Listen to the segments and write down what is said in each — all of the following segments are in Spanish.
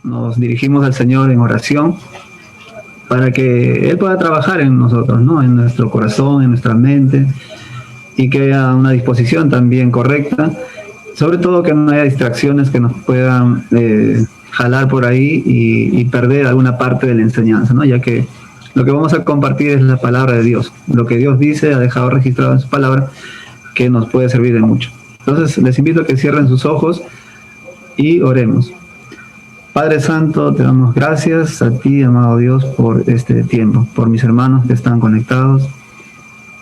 Nos dirigimos al Señor en oración para que Él pueda trabajar en nosotros, ¿no? En nuestro corazón, en nuestra mente, y que haya una disposición también correcta, sobre todo que no haya distracciones que nos puedan jalar por ahí y perder alguna parte de la enseñanza, ¿no? Ya que lo que vamos a compartir es la palabra de Dios, lo que Dios dice, ha dejado registrado en su palabra, que nos puede servir de mucho. Entonces les invito a que cierren sus ojos y oremos. Padre Santo, te damos gracias a ti, amado Dios, por este tiempo, por mis hermanos que están conectados,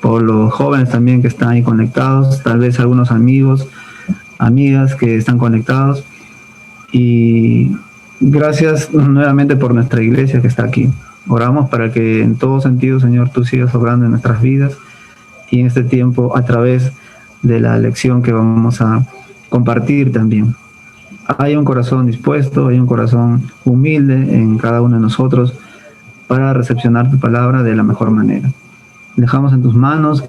por los jóvenes también que están ahí conectados, tal vez algunos amigos, amigas que están conectados, y gracias nuevamente por nuestra iglesia que está aquí. Oramos para que en todo sentido, Señor, tú sigas obrando en nuestras vidas y en este tiempo a través de la lección que vamos a compartir también. Hay un corazón dispuesto, hay un corazón humilde en cada uno de nosotros para recepcionar tu palabra de la mejor manera. Dejamos en tus manos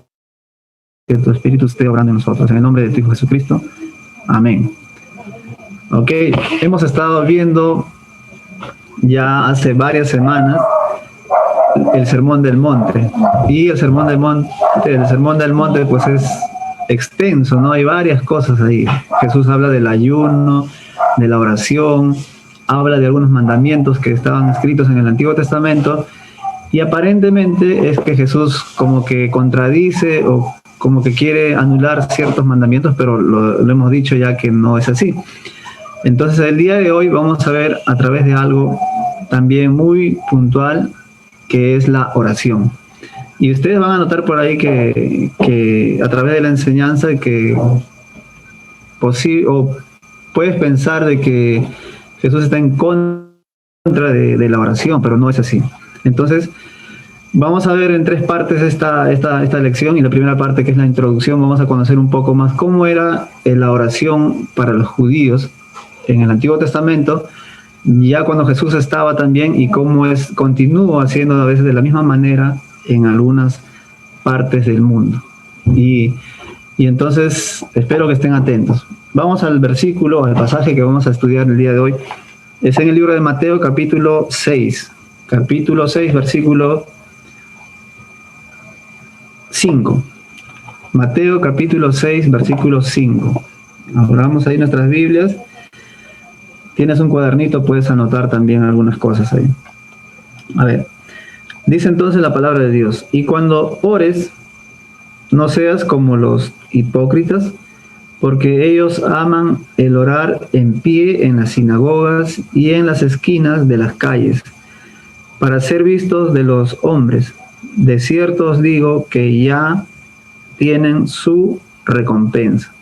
que tu Espíritu esté obrando en nosotros. En el nombre de tu Hijo Jesucristo. Amén. Ok, hemos estado viendo ya hace varias semanas el Sermón del Monte. Y el Sermón del Monte pues es extenso, ¿no? Hay varias cosas ahí. Jesús habla del ayuno, de la oración, habla de algunos mandamientos que estaban escritos en el Antiguo Testamento, y aparentemente es que Jesús como que contradice o como que quiere anular ciertos mandamientos, pero lo hemos dicho ya que no es así. Entonces el día de hoy vamos a ver a través de algo también muy puntual, que es la oración. Y ustedes van a notar por ahí que a través de la enseñanza que puedes pensar de que Jesús está en contra de la oración, pero no es así. Entonces, vamos a ver en tres partes esta lección, y la primera parte, que es la introducción, vamos a conocer un poco más cómo era la oración para los judíos en el Antiguo Testamento, ya cuando Jesús estaba también, y cómo continúa haciendo a veces de la misma manera en algunas partes del mundo. Y entonces espero que estén atentos. Vamos al pasaje que vamos a estudiar el día de hoy. Es en el libro de Mateo, capítulo 6, versículo 5. Mateo, capítulo 6, versículo 5. Abramos ahí nuestras Biblias. Tienes un cuadernito, puedes anotar también algunas cosas ahí. A ver, dice entonces la palabra de Dios: y cuando ores, no seas como los hipócritas, porque ellos aman el orar en pie en las sinagogas y en las esquinas de las calles, para ser vistos de los hombres. De cierto os digo que ya tienen su recompensa.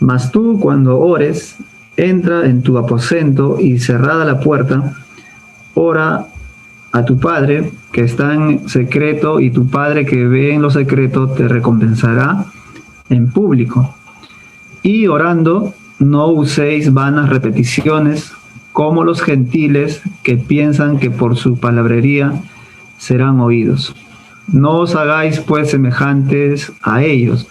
Mas tú, cuando ores, entra en tu aposento y, cerrada la puerta, ora a tu Padre que está en secreto, y tu Padre que ve en lo secreto te recompensará en público. Y orando, no uséis vanas repeticiones como los gentiles, que piensan que por su palabrería serán oídos. No os hagáis pues semejantes a ellos,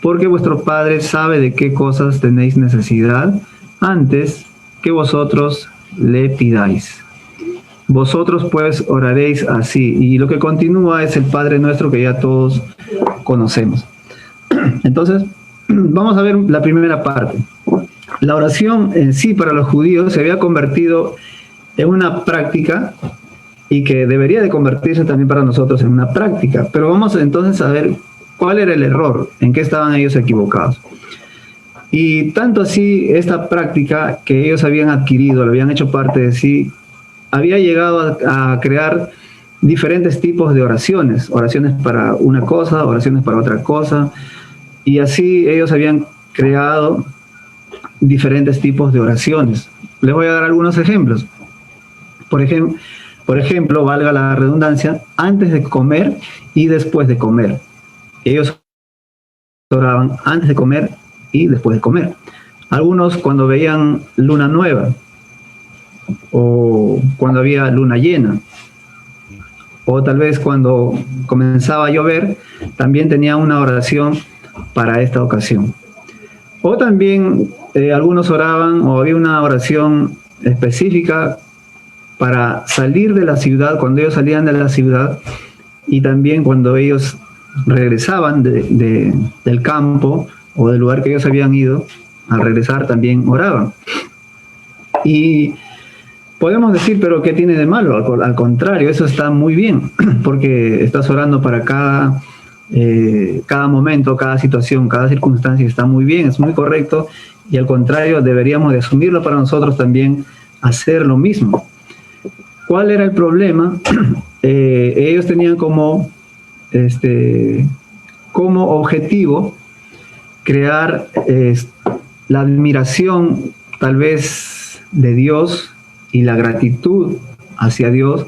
porque vuestro Padre sabe de qué cosas tenéis necesidad antes que vosotros le pidáis. Vosotros pues oraréis así. Y lo que continúa es el Padre Nuestro, que ya todos conocemos. Entonces, vamos a ver la primera parte. La oración en sí para los judíos se había convertido en una práctica, y que debería de convertirse también para nosotros en una práctica. Pero vamos entonces a ver cuál era el error, en qué estaban ellos equivocados. Y tanto así, esta práctica que ellos habían adquirido, lo habían hecho parte de sí, había llegado a crear diferentes tipos de oraciones para una cosa, oraciones para otra cosa, y así ellos habían creado diferentes tipos de oraciones. Les voy a dar algunos ejemplos. Por ejemplo, valga la redundancia, antes de comer y después de comer. Ellos oraban antes de comer y después de comer. Algunos cuando veían luna nueva, o cuando había luna llena, o tal vez cuando comenzaba a llover, también tenía una oración para esta ocasión. O también algunos oraban, o había una oración específica para salir de la ciudad, cuando ellos salían de la ciudad, y también cuando ellos regresaban del campo o del lugar que ellos habían ido, al regresar también oraban. Y podemos decir, pero ¿qué tiene de malo? Al contrario, eso está muy bien, porque estás orando para cada momento, cada situación, cada circunstancia, está muy bien, es muy correcto, y al contrario, deberíamos de asumirlo para nosotros también, hacer lo mismo. ¿Cuál era el problema? Ellos tenían como objetivo crear la admiración tal vez de Dios y la gratitud hacia Dios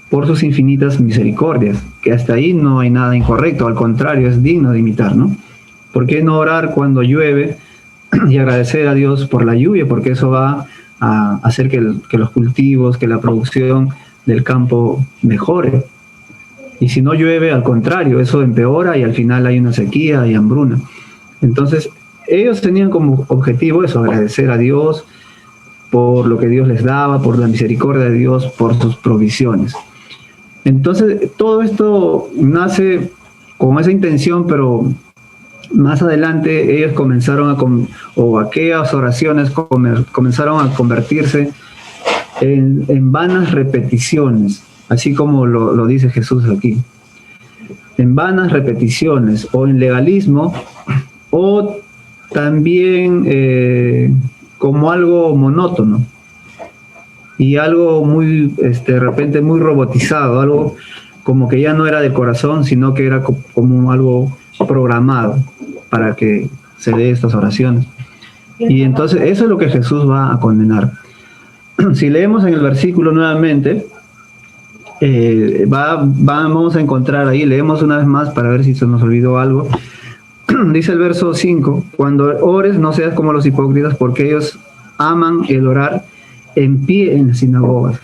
por sus infinitas misericordias, que hasta ahí no hay nada incorrecto, al contrario, es digno de imitar, ¿no? ¿Por qué no orar cuando llueve y agradecer a Dios por la lluvia? Porque eso va a hacer que los cultivos, que la producción del campo mejore. Y si no llueve, al contrario, eso empeora y al final hay una sequía y hambruna. Entonces, ellos tenían como objetivo eso, agradecer a Dios por lo que Dios les daba, por la misericordia de Dios, por sus provisiones. Entonces, todo esto nace con esa intención, pero más adelante ellos comenzaron aquellas oraciones comenzaron a convertirse en vanas repeticiones, así como lo dice Jesús aquí. En vanas repeticiones, o en legalismo, o también como algo monótono y algo muy, de repente muy robotizado, algo como que ya no era del corazón, sino que era como algo programado para que se dé estas oraciones. Y entonces eso es lo que Jesús va a condenar. Si leemos en el versículo nuevamente, vamos a encontrar ahí, leemos una vez más para ver si se nos olvidó algo. Dice el verso 5, cuando ores no seas como los hipócritas, porque ellos aman el orar en pie en las sinagogas.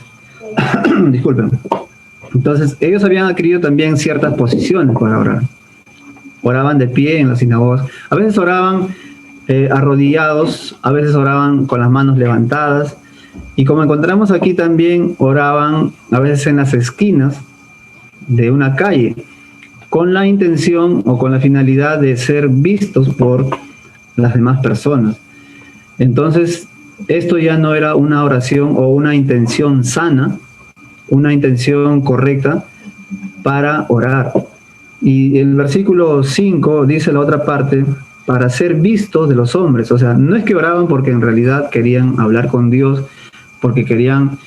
Disculpen. Entonces, ellos habían adquirido también ciertas posiciones para orar. Oraban de pie en las sinagogas. A veces oraban arrodillados, a veces oraban con las manos levantadas. Y como encontramos aquí también, oraban a veces en las esquinas de una calle, con la intención o con la finalidad de ser vistos por las demás personas. Entonces, esto ya no era una oración o una intención sana, una intención correcta para orar. Y el versículo 5 dice la otra parte, para ser vistos de los hombres. O sea, no es que oraban porque en realidad querían hablar con Dios, porque querían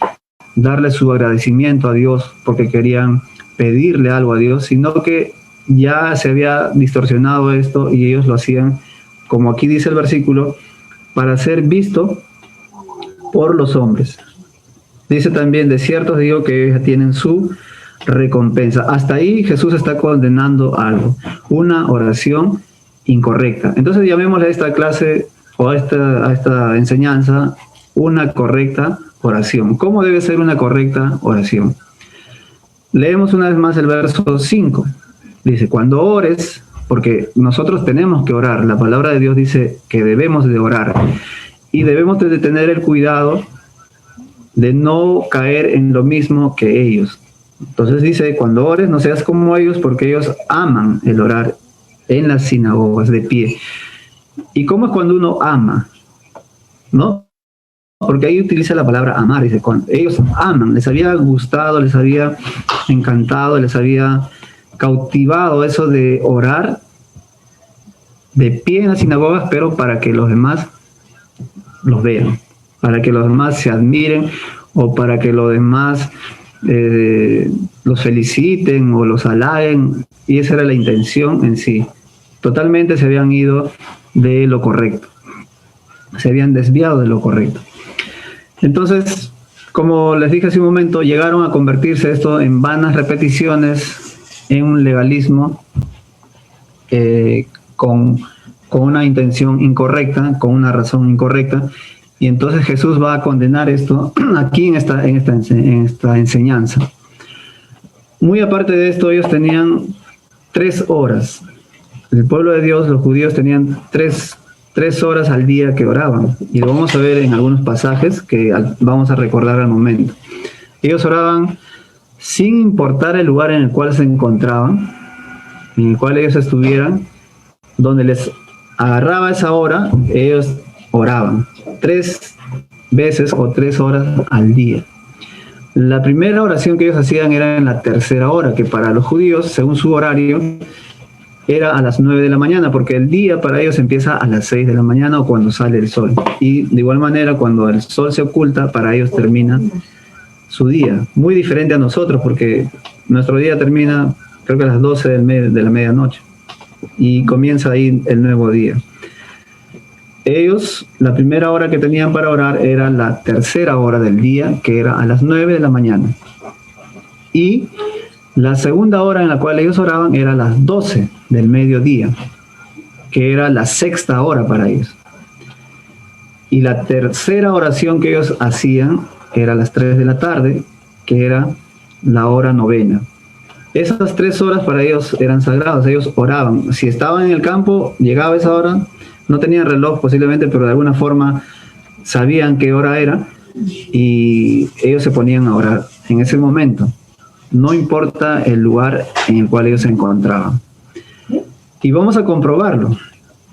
darle su agradecimiento a Dios, porque querían pedirle algo a Dios, sino que ya se había distorsionado esto y ellos lo hacían, como aquí dice el versículo, para ser visto por los hombres. Dice también, de cierto digo que ellos ya tienen su recompensa. Hasta ahí Jesús está condenando algo, una oración incorrecta. Entonces llamémosle a esta clase o a esta enseñanza una correcta oración. ¿Cómo debe ser una correcta oración? Leemos una vez más el verso 5. Dice, cuando ores, porque nosotros tenemos que orar, la palabra de Dios dice que debemos de orar y debemos de tener el cuidado de no caer en lo mismo que ellos. Entonces dice, cuando ores no seas como ellos, porque ellos aman el orar en las sinagogas de pie. ¿Y cómo es cuando uno ama? ¿No? Porque ahí utiliza la palabra amar, dice, cuando ellos aman, les había gustado, les había encantado, les había cautivado eso de orar de pie en las sinagogas, pero para que los demás los vean, para que los demás se admiren o para que los demás los feliciten o los halaguen, y esa era la intención en sí. Totalmente se habían ido de lo correcto, se habían desviado de lo correcto. Entonces, como les dije hace un momento, llegaron a convertirse esto en vanas repeticiones, en un legalismo con una intención incorrecta, con una razón incorrecta, y entonces Jesús va a condenar esto aquí en esta enseñanza. Muy aparte de esto, ellos tenían 3 horas el pueblo de Dios, los judíos tenían tres horas al día que oraban. Y lo vamos a ver en algunos pasajes que vamos a recordar al momento. Ellos oraban sin importar el lugar en el cual se encontraban, en el cual ellos estuvieran, donde les agarraba esa hora, ellos oraban 3 veces o 3 horas al día. La primera oración que ellos hacían era en la tercera hora, que para los judíos, según su horario, era a las 9 de la mañana, porque el día para ellos empieza a las 6 de la mañana o cuando sale el sol. Y de igual manera, cuando el sol se oculta, para ellos termina su día. Muy diferente a nosotros, porque nuestro día termina, creo que a las 12 de la medianoche. Y comienza ahí el nuevo día. Ellos, la primera hora que tenían para orar era la tercera hora del día, que era a las 9 de la mañana. Y la segunda hora en la cual ellos oraban era a las 12 del mediodía, que era la sexta hora para ellos. Y la tercera oración que ellos hacían era a las 3 de la tarde, que era la hora novena. Esas 3 horas para ellos eran sagradas, ellos oraban. Si estaban en el campo, llegaba esa hora, no tenían reloj posiblemente, pero de alguna forma sabían qué hora era y ellos se ponían a orar en ese momento. No importa el lugar en el cual ellos se encontraban. Y vamos a comprobarlo.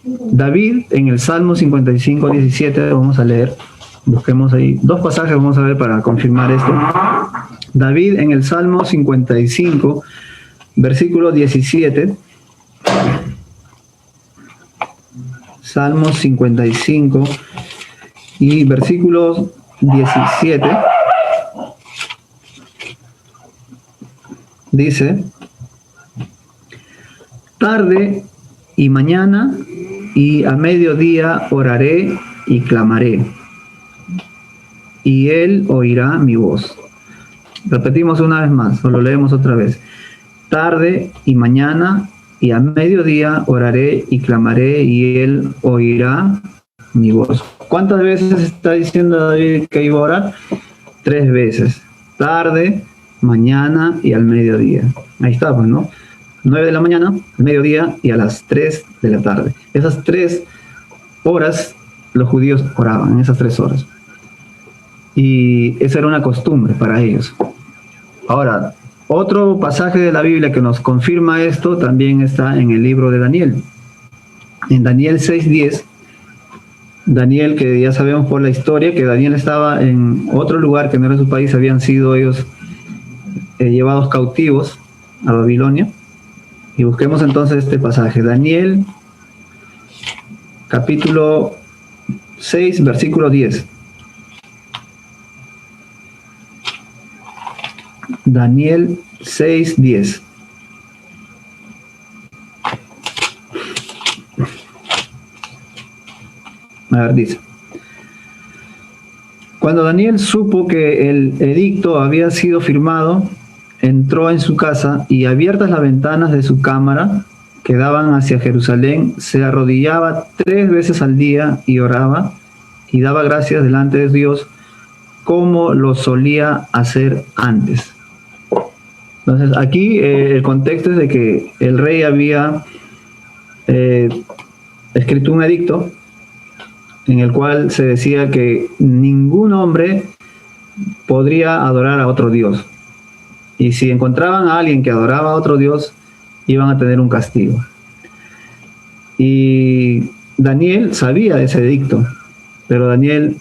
David, en el Salmo 55, 17, vamos a leer, busquemos ahí 2 pasajes, vamos a ver para confirmar esto. David, en el Salmo 55, versículo 17, Salmo 55 y versículo 17, dice: tarde y mañana y a mediodía oraré y clamaré, y él oirá mi voz. Repetimos una vez más, o lo leemos otra vez. Tarde y mañana y a mediodía oraré y clamaré, y él oirá mi voz. ¿Cuántas veces está diciendo David que iba a orar? 3 veces. Tarde, mañana y al mediodía. Ahí está, pues, ¿no? 9 de la mañana, al mediodía y a las 3 de la tarde. Esas 3 horas los judíos oraban, en esas 3 horas. Y esa era una costumbre para ellos. Ahora, otro pasaje de la Biblia que nos confirma esto también está en el libro de Daniel. En Daniel 6:10, Daniel, que ya sabemos por la historia, que Daniel estaba en otro lugar que no era su país, habían sido ellos llevados cautivos a Babilonia. Y busquemos entonces este pasaje. Daniel, capítulo 6, versículo 10. Daniel 6:10. A ver, dice: cuando Daniel supo que el edicto había sido firmado, entró en su casa y, abiertas las ventanas de su cámara que daban hacia Jerusalén, se arrodillaba 3 veces al día y oraba y daba gracias delante de Dios, como lo solía hacer antes. Entonces, aquí el contexto es de que el rey había escrito un edicto en el cual se decía que ningún hombre podría adorar a otro dios. Y si encontraban a alguien que adoraba a otro dios, iban a tener un castigo. Y Daniel sabía de ese edicto, pero Daniel,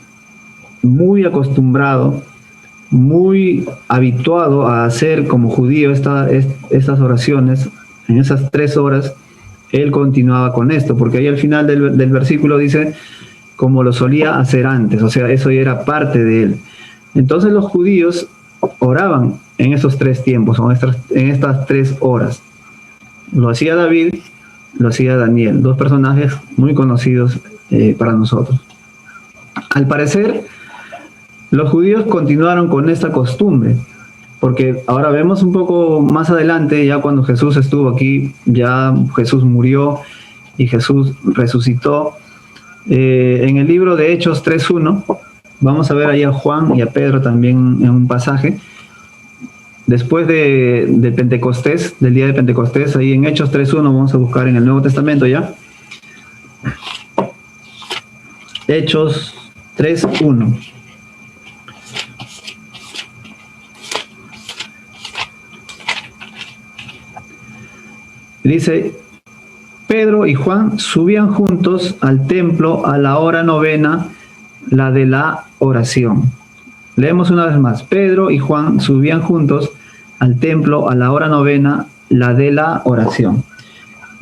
muy acostumbrado, muy habituado a hacer como judío estas oraciones, en esas 3 horas, él continuaba con esto, porque ahí al final del versículo dice, como lo solía hacer antes, o sea, eso ya era parte de él. Entonces los judíos oraban en esos 3 tiempos, en estas 3 horas. Lo hacía David, lo hacía Daniel, 2 personajes muy conocidos para nosotros. Al parecer, los judíos continuaron con esta costumbre, porque ahora vemos un poco más adelante, ya cuando Jesús estuvo aquí, ya Jesús murió y Jesús resucitó. En el libro de Hechos 3:1, vamos a ver ahí a Juan y a Pedro también en un pasaje, después de Pentecostés, del día de Pentecostés, ahí en Hechos 3.1, vamos a buscar en el Nuevo Testamento ya. Hechos 3.1. Dice, Pedro y Juan subían juntos al templo a la hora novena, la de la oración. Leemos una vez más. Pedro y Juan subían juntos al templo a la hora novena, la de la oración.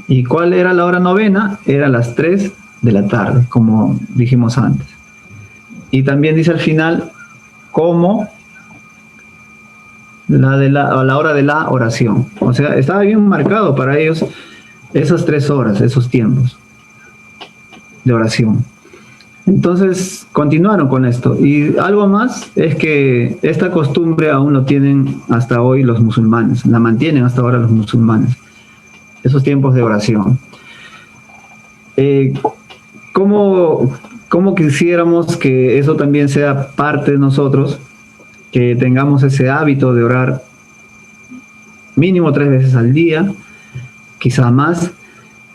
¿Y cuál era la hora novena? Era las 3 de la tarde, como dijimos antes. Y también dice al final, como a la hora de la oración. O sea, estaba bien marcado para ellos esas 3 horas, esos tiempos de oración. Entonces continuaron con esto. Y algo más es que esta costumbre aún lo tienen hasta hoy los musulmanes, la mantienen hasta ahora los musulmanes, esos tiempos de oración. ¿Cómo quisiéramos que eso también sea parte de nosotros? Que tengamos ese hábito de orar mínimo 3 veces al día, quizá más,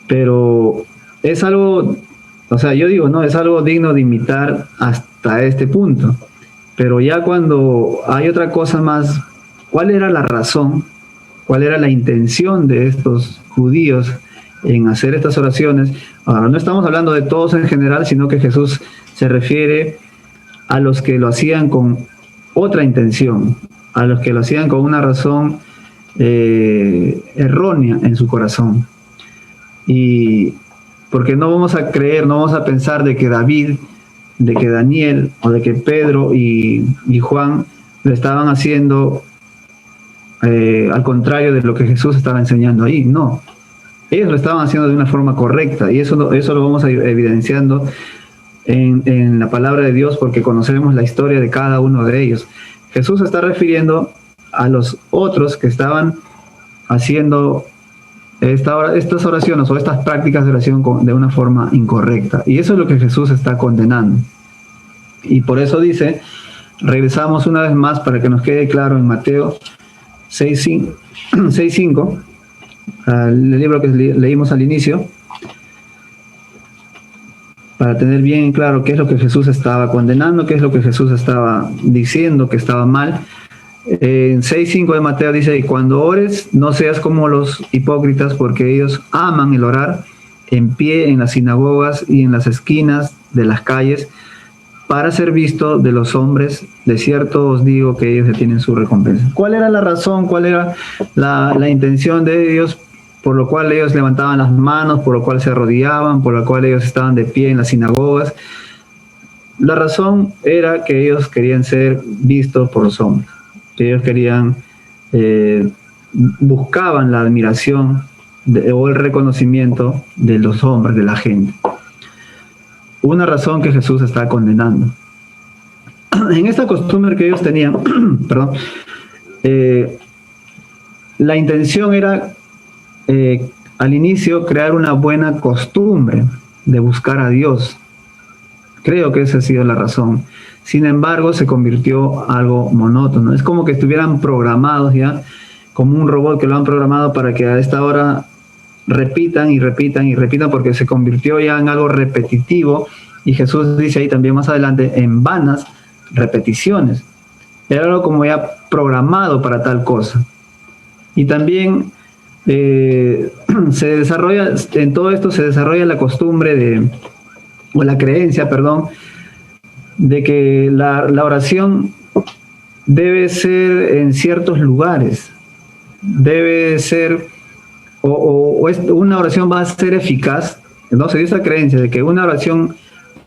pero es algo, o sea, yo digo, no, es algo digno de imitar hasta este punto, pero ya cuando hay otra cosa más, ¿cuál era la razón? ¿Cuál era la intención de estos judíos en hacer estas oraciones? Ahora, no estamos hablando de todos en general, sino que Jesús se refiere a los que lo hacían con otra intención, a los que lo hacían con una razón errónea en su corazón. Y porque no vamos a creer, no vamos a pensar de que David, de que Daniel o de que Pedro y Juan lo estaban haciendo al contrario de lo que Jesús estaba enseñando ahí. No, ellos lo estaban haciendo de una forma correcta, y eso lo vamos a ir evidenciando en la palabra de Dios, porque conocemos la historia de cada uno de ellos. Jesús se está refiriendo a los otros que estaban haciendo estas oraciones o estas prácticas de oración de una forma incorrecta, y eso es lo que Jesús está condenando. Y por eso dice, regresamos una vez más para que nos quede claro en Mateo 6.5, el libro que leímos al inicio, para tener bien claro qué es lo que Jesús estaba condenando, qué es lo que Jesús estaba diciendo que estaba mal. En 6.5 de Mateo dice, y cuando ores, no seas como los hipócritas, porque ellos aman el orar en pie en las sinagogas y en las esquinas de las calles, para ser visto de los hombres. De cierto os digo que ellos tienen su recompensa. ¿Cuál era la razón? ¿Cuál era la intención de ellos? Por lo cual ellos levantaban las manos, por lo cual se arrodillaban, por lo cual ellos estaban de pie en las sinagogas. La razón era que ellos querían ser vistos por los hombres, que ellos querían, buscaban la admiración o el reconocimiento de los hombres, de la gente. Una razón que Jesús está condenando. En esta costumbre que ellos tenían, perdón, la intención era al inicio crear una buena costumbre de buscar a Dios. Creo que esa ha sido la razón. Sin embargo, se convirtió algo monótono. Es como que estuvieran programados ya, como un robot que lo han programado para que a esta hora repitan y repitan y repitan, porque se convirtió ya en algo repetitivo. Y Jesús dice ahí también más adelante, en vanas repeticiones. Era algo como ya programado para tal cosa. Y también se desarrolla, en todo esto se desarrolla la costumbre o la creencia, perdón, de que la oración debe ser en ciertos lugares, debe ser, una oración va a ser eficaz. Entonces, esa creencia de que una oración,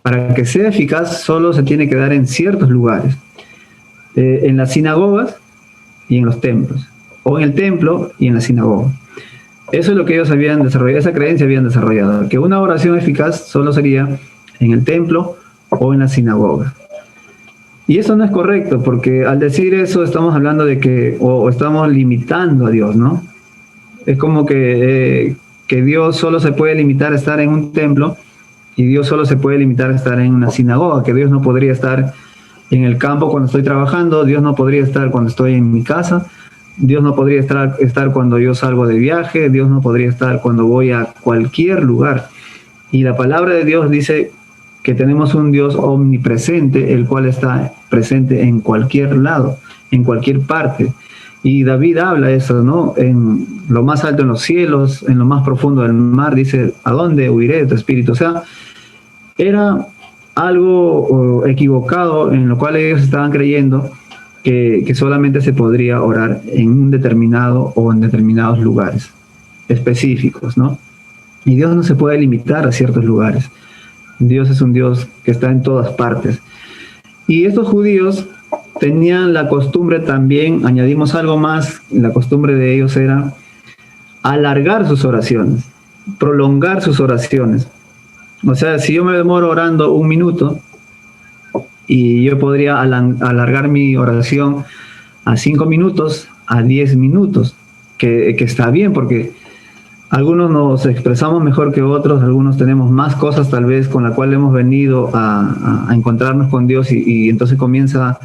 para que sea eficaz, solo se tiene que dar en ciertos lugares, en las sinagogas y en los templos, o en el templo y en la sinagoga. Eso es lo que ellos habían desarrollado, esa creencia habían desarrollado, que una oración eficaz solo sería en el templo o en la sinagoga. Y eso no es correcto, porque al decir eso estamos hablando de que, o estamos limitando a Dios, ¿no? Es como que Dios solo se puede limitar a estar en un templo, y Dios solo se puede limitar a estar en una sinagoga, que Dios no podría estar en el campo cuando estoy trabajando, Dios no podría estar cuando estoy en mi casa, Dios no podría estar cuando yo salgo de viaje, Dios no podría estar cuando voy a cualquier lugar. Y la palabra de Dios dice que tenemos un Dios omnipresente, el cual está presente en cualquier lado, en cualquier parte. Y David habla eso, ¿no? En lo más alto en los cielos, en lo más profundo del mar, dice, ¿a dónde huiré de tu espíritu? O sea, era algo equivocado en lo cual ellos estaban creyendo que solamente se podría orar en un determinado o en determinados lugares específicos, ¿no? Y Dios no se puede limitar a ciertos lugares. Dios es un Dios que está en todas partes. Y estos judíos tenían la costumbre también, añadimos algo más, la costumbre de ellos era alargar sus oraciones, prolongar sus oraciones. O sea, si yo me demoro orando 1 minuto, y yo podría alargar mi oración a 5 minutos, a 10 minutos, que está bien, porque algunos nos expresamos mejor que otros, algunos tenemos más cosas tal vez con la cual hemos venido a encontrarnos con Dios y entonces comienza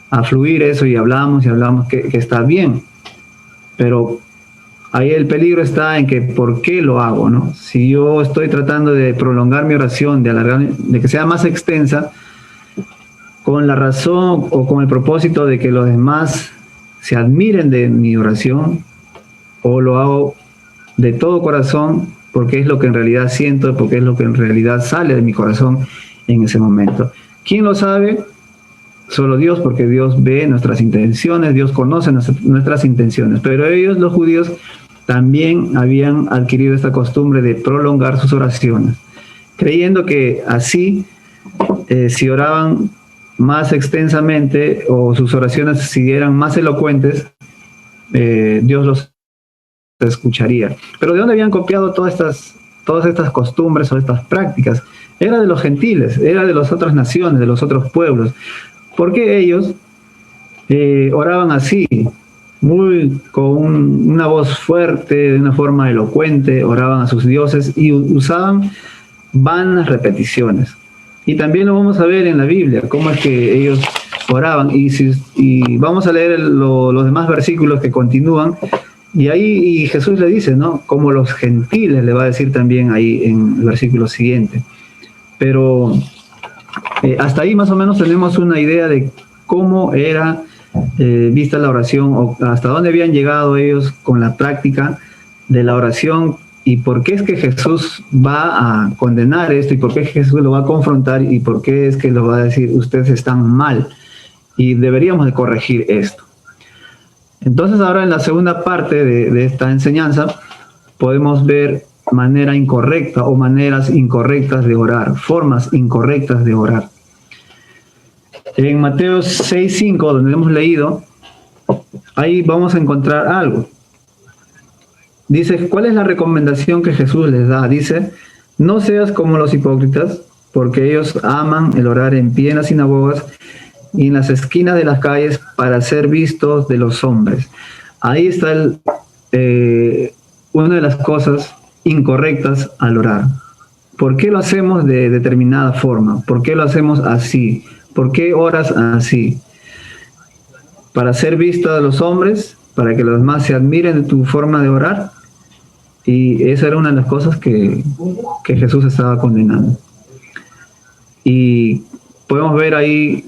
a fluir eso y hablamos que está bien, pero ahí el peligro está en que ¿por qué lo hago, no? Si yo estoy tratando de prolongar mi oración, de alargar, de que sea más extensa, con la razón o con el propósito de que los demás se admiren de mi oración, o lo hago de todo corazón porque es lo que en realidad siento, porque es lo que en realidad sale de mi corazón en ese momento. ¿Quién lo sabe? Solo Dios, porque Dios ve nuestras intenciones, Dios conoce nuestras intenciones, pero ellos, los judíos, también habían adquirido esta costumbre de prolongar sus oraciones, creyendo que así, si oraban más extensamente o sus oraciones si eran más elocuentes, Dios los escucharía. Pero ¿de dónde habían copiado todas estas costumbres o estas prácticas? Era de los gentiles, era de las otras naciones, de los otros pueblos. Porque ellos oraban así, con una voz fuerte, de una forma elocuente, oraban a sus dioses y usaban vanas repeticiones. Y también lo vamos a ver en la Biblia, cómo es que ellos oraban. Y vamos a leer los demás versículos que continúan. Y ahí Jesús le dice, ¿no? Como los gentiles, le va a decir también ahí en el versículo siguiente. Pero hasta ahí más o menos tenemos una idea de cómo era vista la oración, o hasta dónde habían llegado ellos con la práctica de la oración, y por qué es que Jesús va a condenar esto, y por qué Jesús lo va a confrontar, y por qué es que lo va a decir, ustedes están mal, y deberíamos de corregir esto. Entonces ahora en la segunda parte de esta enseñanza podemos ver manera incorrecta o maneras incorrectas de orar, formas incorrectas de orar. En Mateo 6:5, donde hemos leído, ahí vamos a encontrar algo. Dice, ¿cuál es la recomendación que Jesús les da? Dice, no seas como los hipócritas, porque ellos aman el orar en pie en las sinagogas y en las esquinas de las calles para ser vistos de los hombres. Ahí está una de las cosas incorrectas al orar. ¿Por qué lo hacemos de determinada forma? ¿Por qué lo hacemos así? ¿Por qué oras así? Para ser visto de los hombres, para que los demás se admiren de tu forma de orar. Y esa era una de las cosas que Jesús estaba condenando. Y podemos ver ahí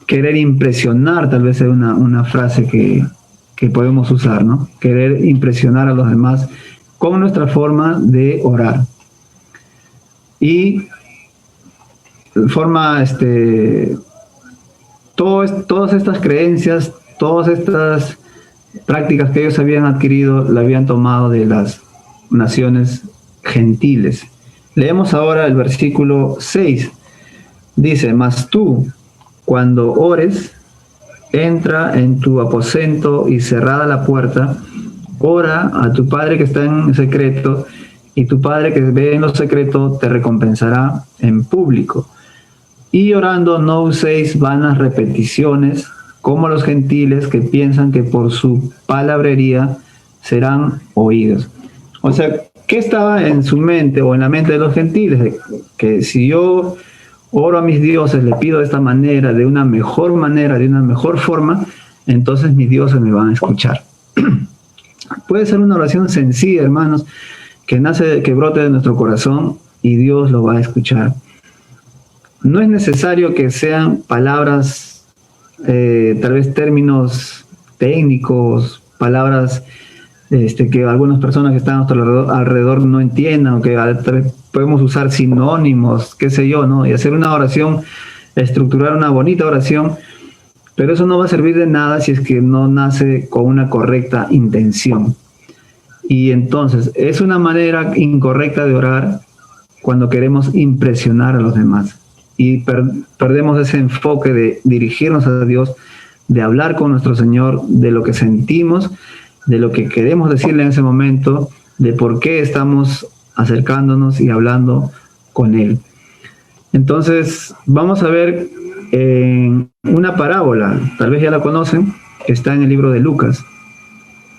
querer impresionar, tal vez es una frase que podemos usar, ¿no? Querer impresionar a los demás con nuestra forma de orar. Y todas estas creencias, todas estas prácticas que ellos habían adquirido, la habían tomado de las naciones gentiles. Leemos ahora el versículo 6. Dice, mas tú, cuando ores, entra en tu aposento y cerrada la puerta, ora a tu Padre que está en secreto, y tu Padre que ve en lo secreto te recompensará en público. Y orando no uséis vanas repeticiones, como los gentiles que piensan que por su palabrería serán oídos. O sea, ¿qué estaba en su mente o en la mente de los gentiles? Que si yo oro a mis dioses, le pido de esta manera, de una mejor forma, entonces mis dioses me van a escuchar. Puede ser una oración sencilla, hermanos, que brote de nuestro corazón y Dios lo va a escuchar. No es necesario que sean palabras, tal vez términos técnicos, palabras que algunas personas que están a nuestro alrededor no entiendan, o que podemos usar sinónimos, qué sé yo, ¿no? Y hacer una oración, estructurar una bonita oración, pero eso no va a servir de nada si es que no nace con una correcta intención. Y entonces, es una manera incorrecta de orar cuando queremos impresionar a los demás. Y perdemos ese enfoque de dirigirnos a Dios, de hablar con nuestro Señor, de lo que sentimos, de lo que queremos decirle en ese momento, de por qué estamos acercándonos y hablando con Él. Entonces, vamos a ver una parábola, tal vez ya la conocen, que está en el libro de Lucas,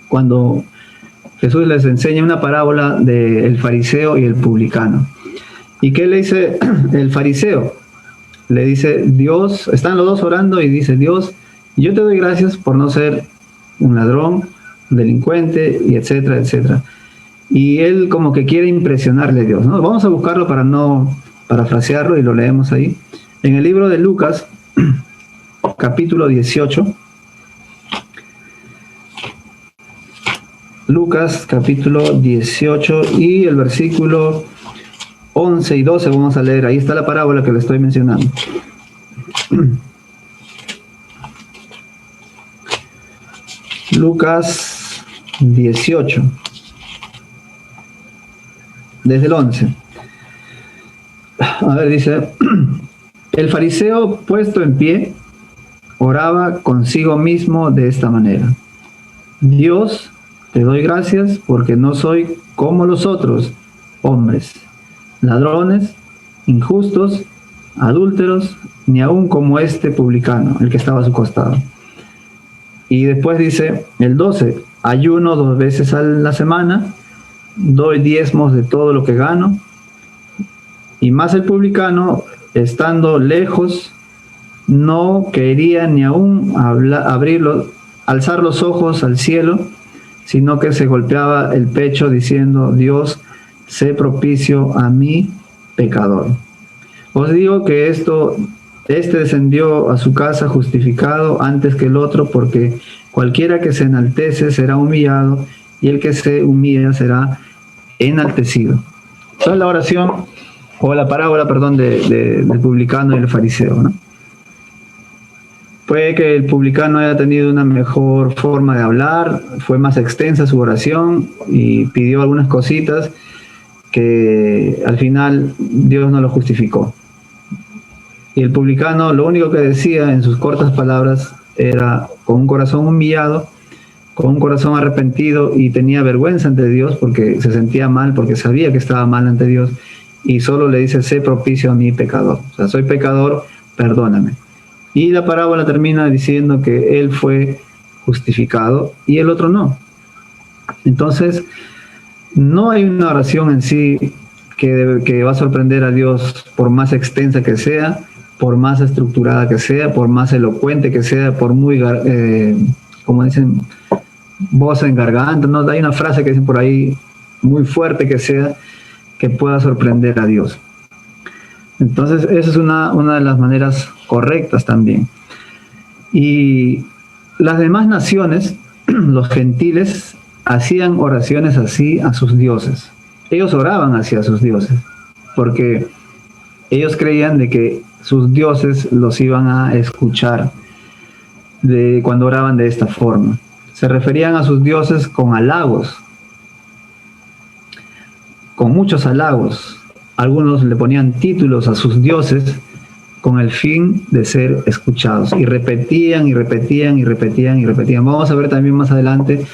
cuando Jesús les enseña una parábola del fariseo y el publicano. ¿Y qué le dice el fariseo? Le dice, Dios, están los dos orando y dice, Dios, yo te doy gracias por no ser un ladrón, un delincuente, y etcétera, etcétera. Y él como que quiere impresionarle a Dios, ¿no? Vamos a buscarlo para no parafrasearlo y lo leemos ahí. En el libro de Lucas, capítulo 18, Lucas, capítulo 18, y el versículo 11 y 12 vamos a leer. Ahí está la parábola que le estoy mencionando. Lucas 18, desde el 11. A ver, dice, el fariseo puesto en pie oraba consigo mismo de esta manera: Dios, te doy gracias porque no soy como los otros hombres, ladrones, injustos, adúlteros, ni aun como este publicano, el que estaba a su costado. Y después dice el 12, ayuno 2 veces a la semana, doy diezmos de todo lo que gano. Y más el publicano, estando lejos, no quería ni aún alzar los ojos al cielo, sino que se golpeaba el pecho diciendo, Dios, sé propicio a mí, pecador. Os digo que este descendió a su casa justificado antes que el otro, porque cualquiera que se enaltece será humillado, y el que se humilla será enaltecido. Esa es la oración, o la parábola, perdón, del publicano y el fariseo, ¿no? Puede que el publicano haya tenido una mejor forma de hablar, fue más extensa su oración y pidió algunas cositas que al final Dios no lo justificó. Y el publicano lo único que decía en sus cortas palabras era, con un corazón humillado, con un corazón arrepentido, y tenía vergüenza ante Dios porque se sentía mal, porque sabía que estaba mal ante Dios, y solo le dice, sé propicio a mí, pecador. O sea, soy pecador, perdóname. Y la parábola termina diciendo que él fue justificado y el otro no. Entonces, no hay una oración en sí que va a sorprender a Dios, por más extensa que sea, por más estructurada que sea, por más elocuente que sea, por muy, como dicen, voz en garganta, ¿no? Hay una frase que dicen por ahí, muy fuerte que sea, que pueda sorprender a Dios. Entonces, esa es una de las maneras correctas también. Y las demás naciones, los gentiles, hacían oraciones así a sus dioses. Ellos oraban hacia sus dioses, porque ellos creían de que sus dioses los iban a escuchar cuando oraban de esta forma. Se referían a sus dioses con halagos, con muchos halagos. Algunos le ponían títulos a sus dioses con el fin de ser escuchados. Y repetían, y repetían, y repetían, y repetían. Vamos a ver también más adelante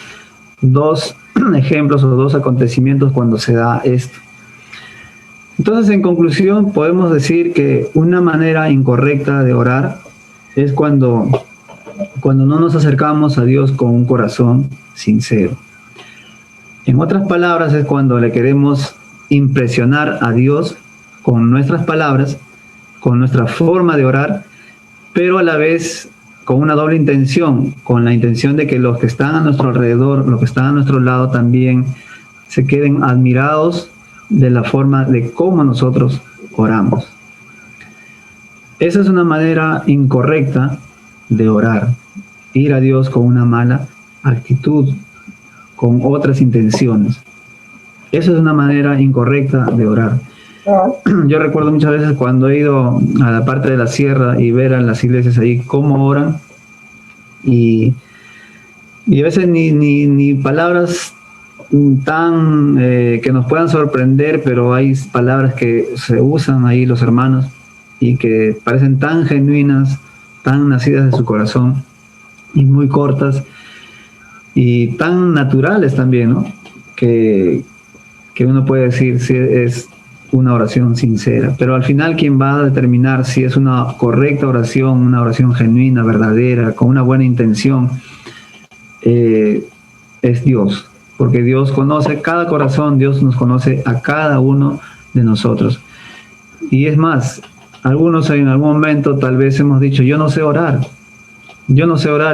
2 ejemplos o 2 acontecimientos cuando se da esto. Entonces, en conclusión, podemos decir que una manera incorrecta de orar es cuando no nos acercamos a Dios con un corazón sincero. En otras palabras, es cuando le queremos impresionar a Dios con nuestras palabras, con nuestra forma de orar, pero a la vez con una doble intención, con la intención de que los que están a nuestro alrededor, los que están a nuestro lado también se queden admirados de la forma de cómo nosotros oramos. Esa es una manera incorrecta de orar, ir a Dios con una mala actitud, con otras intenciones. Esa es una manera incorrecta de orar. Yo recuerdo muchas veces cuando he ido a la parte de la sierra y ver a las iglesias ahí cómo oran, y a veces ni palabras tan que nos puedan sorprender, pero hay palabras que se usan ahí los hermanos y que parecen tan genuinas, tan nacidas de su corazón y muy cortas y tan naturales también, ¿no? Que uno puede decir si es una oración sincera, pero al final quien va a determinar si es una correcta oración, una oración genuina, verdadera, con una buena intención, es Dios, porque Dios conoce cada corazón, Dios nos conoce a cada uno de nosotros. Y es más, algunos en algún momento tal vez hemos dicho, yo no sé orar,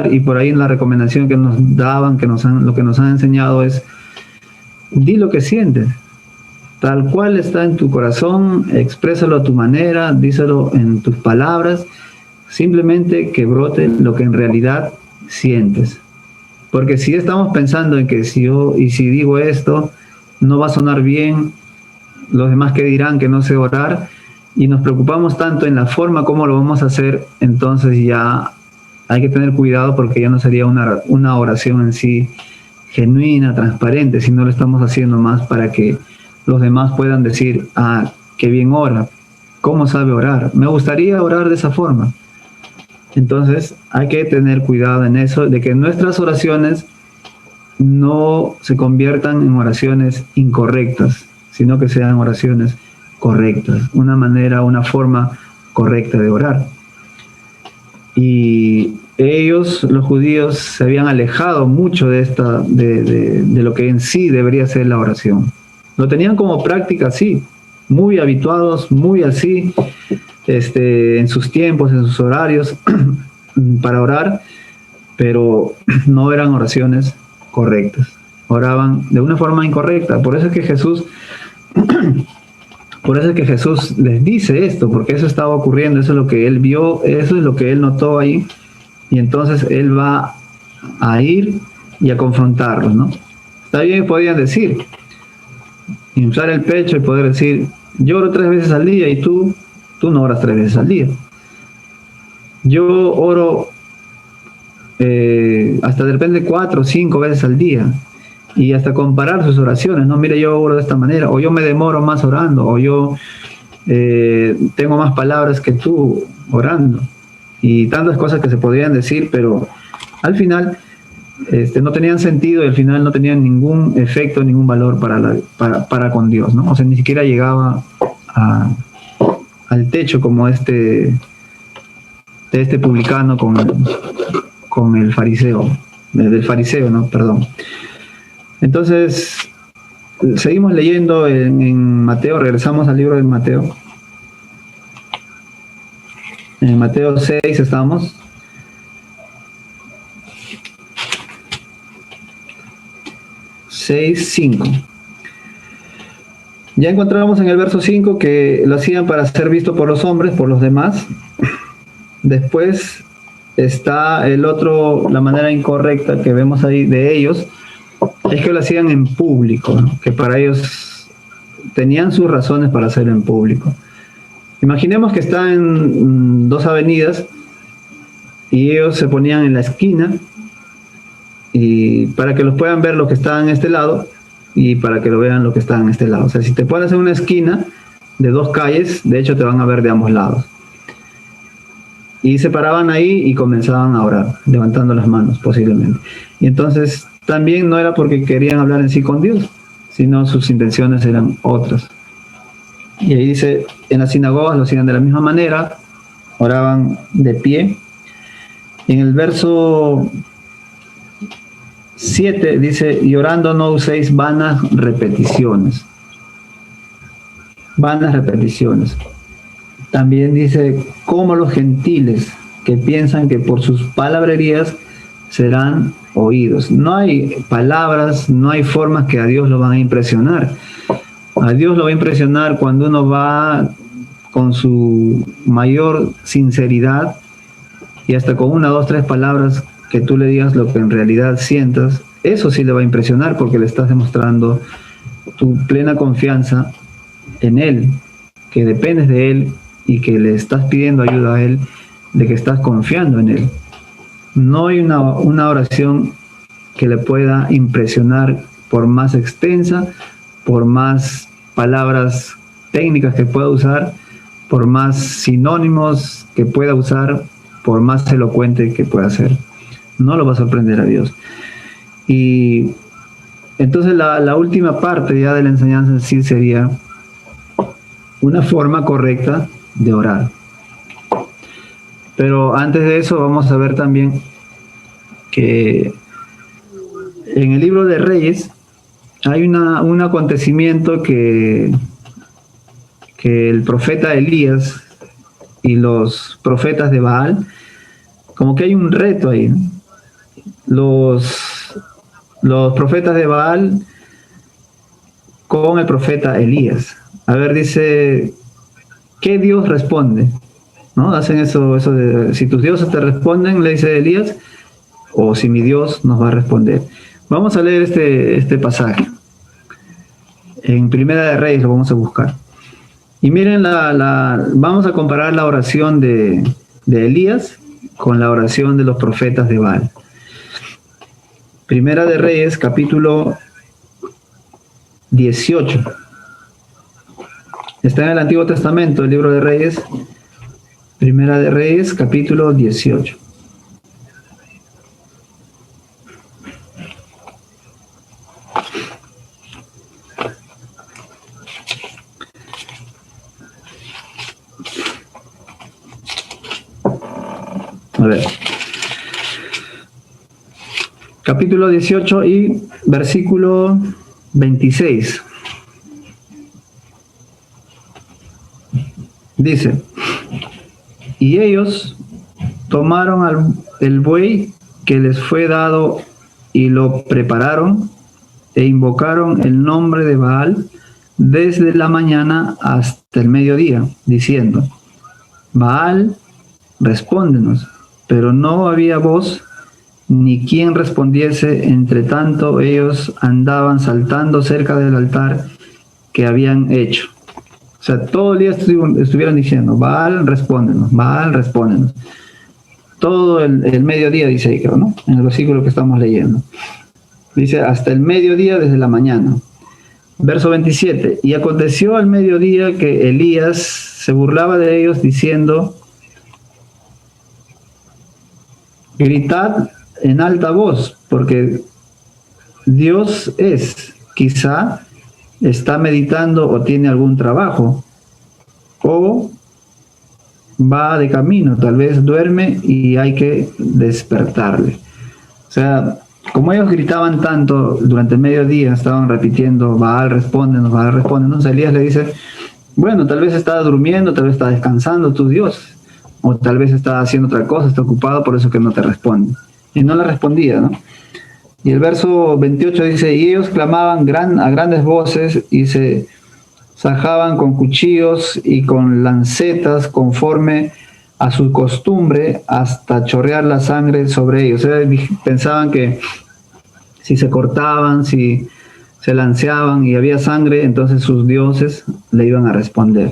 y por ahí la recomendación que nos daban, lo que nos han enseñado es, di lo que sientes, tal cual está en tu corazón, exprésalo a tu manera, díselo en tus palabras, simplemente que brote lo que en realidad sientes. Porque si estamos pensando en que si digo esto, no va a sonar bien, los demás que dirán que no sé orar, y nos preocupamos tanto en la forma como lo vamos a hacer, entonces ya hay que tener cuidado porque ya no sería una oración en sí genuina, transparente, sino lo estamos haciendo más para que los demás puedan decir, ah, qué bien ora, cómo sabe orar, me gustaría orar de esa forma. Entonces hay que tener cuidado en eso, de que nuestras oraciones no se conviertan en oraciones incorrectas, sino que sean oraciones correctas, una forma correcta de orar. Y ellos, los judíos, se habían alejado mucho de lo que en sí debería ser la oración. Lo tenían como práctica, sí, muy habituados, muy así, en sus tiempos, en sus horarios para orar, pero no eran oraciones correctas. Oraban de una forma incorrecta. Por eso es que Jesús les dice esto, porque eso estaba ocurriendo, eso es lo que él vio, eso es lo que él notó ahí, y entonces él va a ir y a confrontarlos, ¿no? Está bien, podían decir, inflar el pecho y poder decir, yo oro 3 veces al día y tú no oras 3 veces al día. Yo oro hasta de repente 4 o 5 veces al día, y hasta comparar sus oraciones, no, mire, yo oro de esta manera, o yo me demoro más orando, o yo tengo más palabras que tú orando, y tantas cosas que se podrían decir, pero al final no tenían sentido, y al final no tenían ningún efecto, ningún valor para con Dios, ¿no? O sea, ni siquiera llegaba al techo como de este publicano con el fariseo, del fariseo, ¿no? Perdón. Entonces, seguimos leyendo en Mateo, regresamos al libro de Mateo. En Mateo 6 estamos. Seis, 5. Ya encontramos en el verso 5 que lo hacían para ser visto por los hombres, por los demás. Después está la manera incorrecta que vemos ahí de ellos, es que lo hacían en público, ¿no? Que para ellos tenían sus razones para hacerlo en público. Imaginemos que están en 2 avenidas y ellos se ponían en la esquina, y para que los puedan ver los que están en este lado y para que lo vean los que están en este lado. O sea, si te pones en una esquina de 2 calles, de hecho te van a ver de ambos lados. Y se paraban ahí y comenzaban a orar, levantando las manos posiblemente. Y entonces también no era porque querían hablar en sí con Dios, sino sus intenciones eran otras. Y ahí dice, en las sinagogas lo hacían de la misma manera, oraban de pie. En el verso 7 dice, y orando no uséis vanas repeticiones. Vanas repeticiones. También dice, como los gentiles, que piensan que por sus palabrerías serán oídos. No hay palabras, no hay formas que a Dios lo van a impresionar. A Dios lo va a impresionar cuando uno va con su mayor sinceridad y hasta con 1, 2, 3 palabras que tú le digas lo que en realidad sientas. Eso sí le va a impresionar porque le estás demostrando tu plena confianza en Él, que dependes de Él y que le estás pidiendo ayuda a Él, de que estás confiando en Él. No hay una oración que le pueda impresionar por más extensa, por más palabras técnicas que pueda usar, por más sinónimos que pueda usar, por más elocuente que pueda ser. No lo va a sorprender a Dios. Y entonces la última parte ya de la enseñanza en sí sería una forma correcta de orar. Pero antes de eso vamos a ver también que en el libro de Reyes hay un acontecimiento que el profeta Elías y los profetas de Baal, como que hay un reto ahí, ¿no? Los profetas de Baal con el profeta Elías. A ver, dice, ¿qué Dios responde? ¿No? Hacen eso de, si tus dioses te responden, le dice Elías, o si mi Dios nos va a responder. Vamos a leer este pasaje. En Primera de Reyes lo vamos a buscar. Y miren, vamos a comparar la oración de Elías con la oración de los profetas de Baal. Primera de Reyes, capítulo 18. Está en el Antiguo Testamento, el libro de Reyes. Primera de Reyes, capítulo 18. A ver. Capítulo 18 y versículo 26. Dice, y ellos tomaron el buey que les fue dado y lo prepararon e invocaron el nombre de Baal desde la mañana hasta el mediodía, diciendo, Baal, respóndenos. Pero no había voz ni quien respondiese, entre tanto ellos andaban saltando cerca del altar que habían hecho. O sea, todo el día estuvieron diciendo, Baal, respóndenos, Baal, respóndenos. Todo el mediodía, dice ahí, creo, ¿no? En el versículo que estamos leyendo. Dice, hasta el mediodía desde la mañana. Verso 27, y aconteció al mediodía que Elías se burlaba de ellos diciendo, gritad en alta voz, porque Dios quizá está meditando o tiene algún trabajo, o va de camino, tal vez duerme y hay que despertarle. O sea, como ellos gritaban tanto durante el mediodía, estaban repitiendo, Baal, respóndenos, Elías le dice, bueno, tal vez está durmiendo, tal vez está descansando tu Dios, o tal vez está haciendo otra cosa, está ocupado, por eso que no te responde. Y no le respondía, ¿no? Y el verso 28 dice, y ellos clamaban a grandes voces y se sajaban con cuchillos y con lancetas conforme a su costumbre hasta chorrear la sangre sobre ellos. O sea, pensaban que si se cortaban, si se lanceaban y había sangre, entonces sus dioses le iban a responder.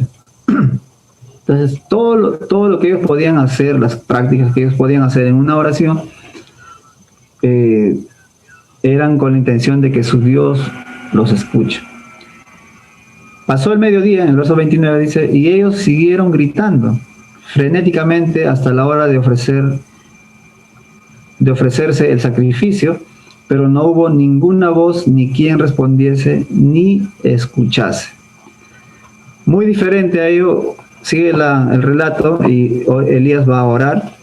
Entonces, todo lo que ellos podían hacer, las prácticas que ellos podían hacer en una oración, eran con la intención de que su Dios los escuche. Pasó el mediodía, en el verso 29 dice, y ellos siguieron gritando frenéticamente hasta la hora de ofrecerse el sacrificio, pero no hubo ninguna voz ni quien respondiese ni escuchase. Muy diferente a ello, sigue el relato y Elías va a orar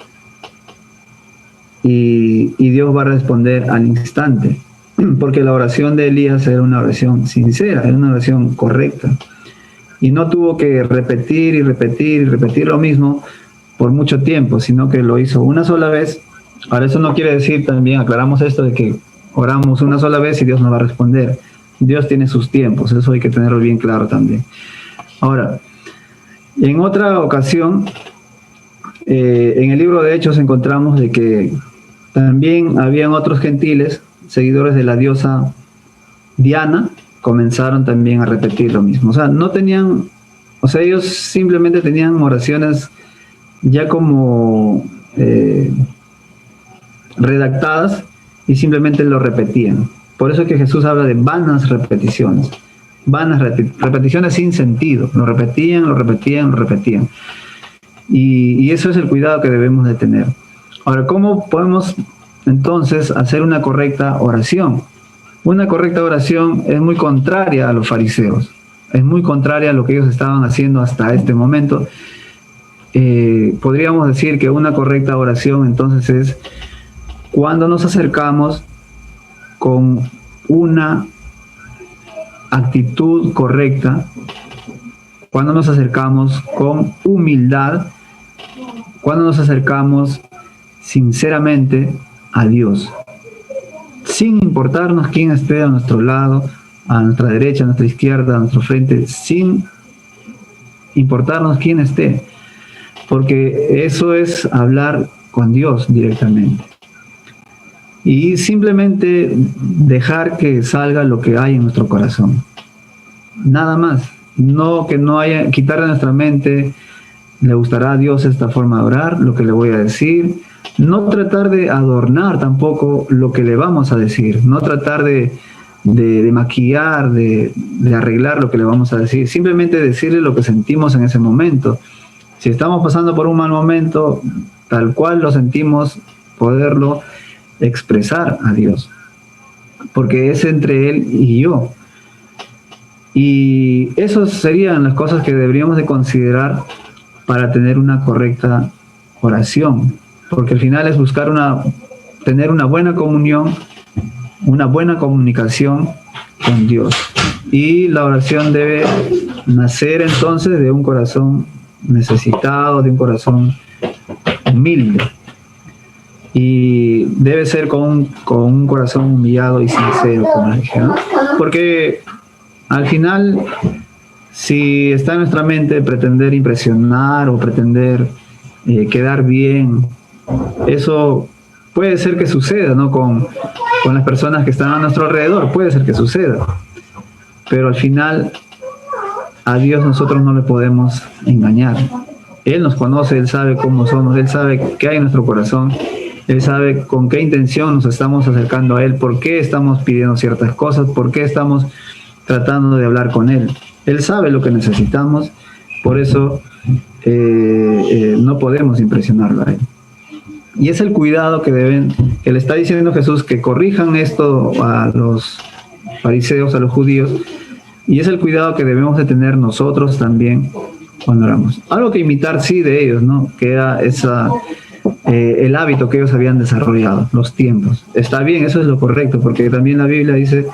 y Dios va a responder al instante, porque la oración de Elías era una oración sincera, era una oración correcta, y no tuvo que repetir lo mismo por mucho tiempo, sino que lo hizo una sola vez. Ahora, eso no quiere decir, también aclaramos esto, de que oramos una sola vez y Dios nos va a responder. Dios tiene sus tiempos, eso hay que tenerlo bien claro también. Ahora, en otra ocasión, en el libro de Hechos encontramos de que también habían otros gentiles, seguidores de la diosa Diana, comenzaron también a repetir lo mismo. O sea, no tenían, o sea, ellos simplemente tenían oraciones ya como redactadas y simplemente lo repetían. Por eso es que Jesús habla de vanas repeticiones, repeticiones sin sentido. Lo repetían, lo repetían, lo repetían. Y eso es el cuidado que debemos de tener. Ahora, ¿cómo podemos entonces hacer una correcta oración? Una correcta oración es muy contraria a los fariseos, es muy contraria a lo que ellos estaban haciendo hasta este momento. Podríamos decir que una correcta oración entonces es cuando nos acercamos con una actitud correcta, cuando nos acercamos con humildad, cuando nos acercamos sinceramente a Dios, sin importarnos quién esté a nuestro lado, a nuestra derecha, a nuestra izquierda, a nuestro frente, sin importarnos quién esté, porque eso es hablar con Dios directamente. Y simplemente dejar que salga lo que hay en nuestro corazón. Nada más. No que no haya, quitar de nuestra mente, le gustará a Dios esta forma de orar, lo que le voy a decir. No tratar de adornar tampoco lo que le vamos a decir. No tratar de maquillar, de arreglar lo que le vamos a decir. Simplemente decirle lo que sentimos en ese momento. Si estamos pasando por un mal momento, tal cual lo sentimos, poderlo expresar a Dios, porque es entre Él y yo. Y esas serían las cosas que deberíamos de considerar para tener una correcta oración, porque al final es buscar tener una buena comunión, una buena comunicación con Dios. Y la oración debe nacer entonces de un corazón necesitado, de un corazón humilde. Y debe ser con un corazón humillado y sincero, como dije, ¿no? Porque al final, si está en nuestra mente pretender impresionar o pretender quedar bien, eso puede ser que suceda, ¿no? Con las personas que están a nuestro alrededor, puede ser que suceda. Pero al final, a Dios nosotros no le podemos engañar. Él nos conoce, Él sabe cómo somos, Él sabe qué hay en nuestro corazón. Él sabe con qué intención nos estamos acercando a Él, por qué estamos pidiendo ciertas cosas, por qué estamos tratando de hablar con Él. Él sabe lo que necesitamos, por eso no podemos impresionarlo a Él. Y es el cuidado que le está diciendo Jesús, que corrijan esto a los fariseos, a los judíos, y es el cuidado que debemos de tener nosotros también cuando oramos. Algo que imitar, sí, de ellos, ¿no? Que era el hábito que ellos habían desarrollado, los tiempos. Está bien, eso es lo correcto, porque también la Biblia dice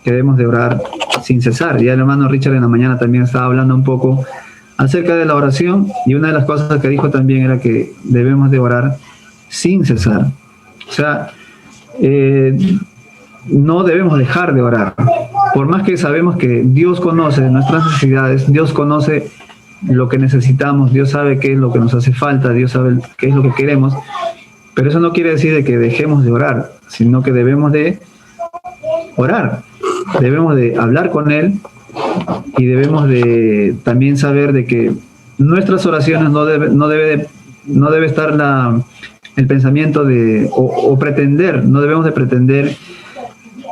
que debemos de orar sin cesar. Ya el hermano Richard en la mañana también estaba hablando un poco acerca de la oración, y una de las cosas que dijo también era que debemos de orar sin cesar. O sea, no debemos dejar de orar. Por más que sabemos que Dios conoce nuestras necesidades, Dios conoce lo que necesitamos, Dios sabe qué es lo que nos hace falta, Dios sabe qué es lo que queremos, pero eso no quiere decir de que dejemos de orar, sino que debemos de orar, debemos de hablar con Él, y debemos de también saber de que nuestras oraciones no debe estar el pensamiento de o pretender, no debemos de pretender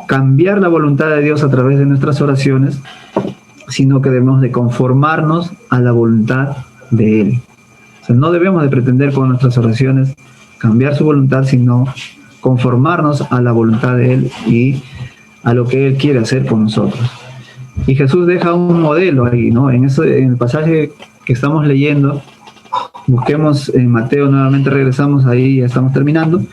cambiar la voluntad de Dios a través de nuestras oraciones, sino que debemos de conformarnos a la voluntad de Él. O sea, no debemos de pretender con nuestras oraciones cambiar su voluntad, sino conformarnos a la voluntad de Él y a lo que Él quiere hacer con nosotros. Y Jesús deja un modelo ahí, ¿no? En el pasaje que estamos leyendo, busquemos en Mateo, nuevamente regresamos ahí, ya estamos terminando.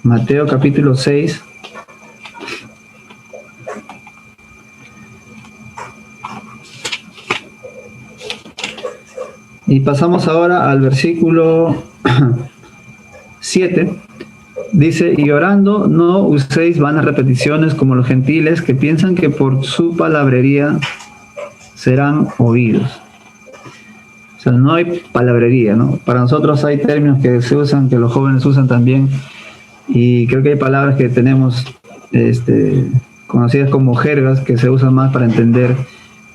Mateo capítulo 6. Y pasamos ahora al versículo 7. Dice, y orando no uséis vanas repeticiones como los gentiles que piensan que por su palabrería serán oídos. O sea, no hay palabrería, ¿no? Para nosotros hay términos que se usan, que los jóvenes usan también, y creo que hay palabras que tenemos conocidas como jergas que se usan más para entender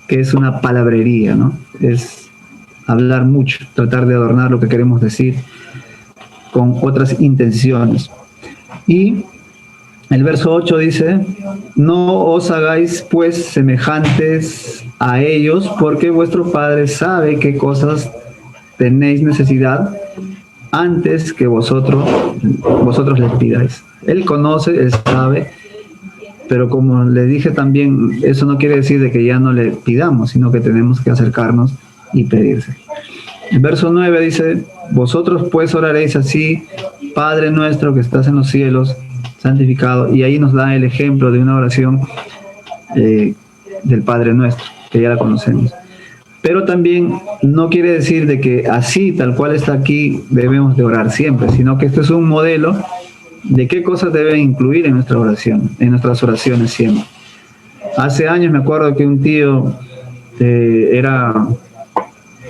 qué es una palabrería, ¿no? Es hablar mucho, tratar de adornar lo que queremos decir con otras intenciones. Y el verso 8 dice, no os hagáis pues semejantes a ellos, porque vuestro Padre sabe qué cosas tenéis necesidad antes que vosotros les pidáis. Él conoce, Él sabe, pero como le dije también, eso no quiere decir de que ya no le pidamos, sino que tenemos que acercarnos y pedirse. El verso 9 dice, vosotros pues oraréis así, Padre nuestro que estás en los cielos, santificado, y ahí nos da el ejemplo de una oración del Padre nuestro, que ya la conocemos. Pero también no quiere decir de que así, tal cual está aquí, debemos de orar siempre, sino que este es un modelo de qué cosas deben incluir en nuestra oración, en nuestras oraciones siempre. Hace años me acuerdo que un tío era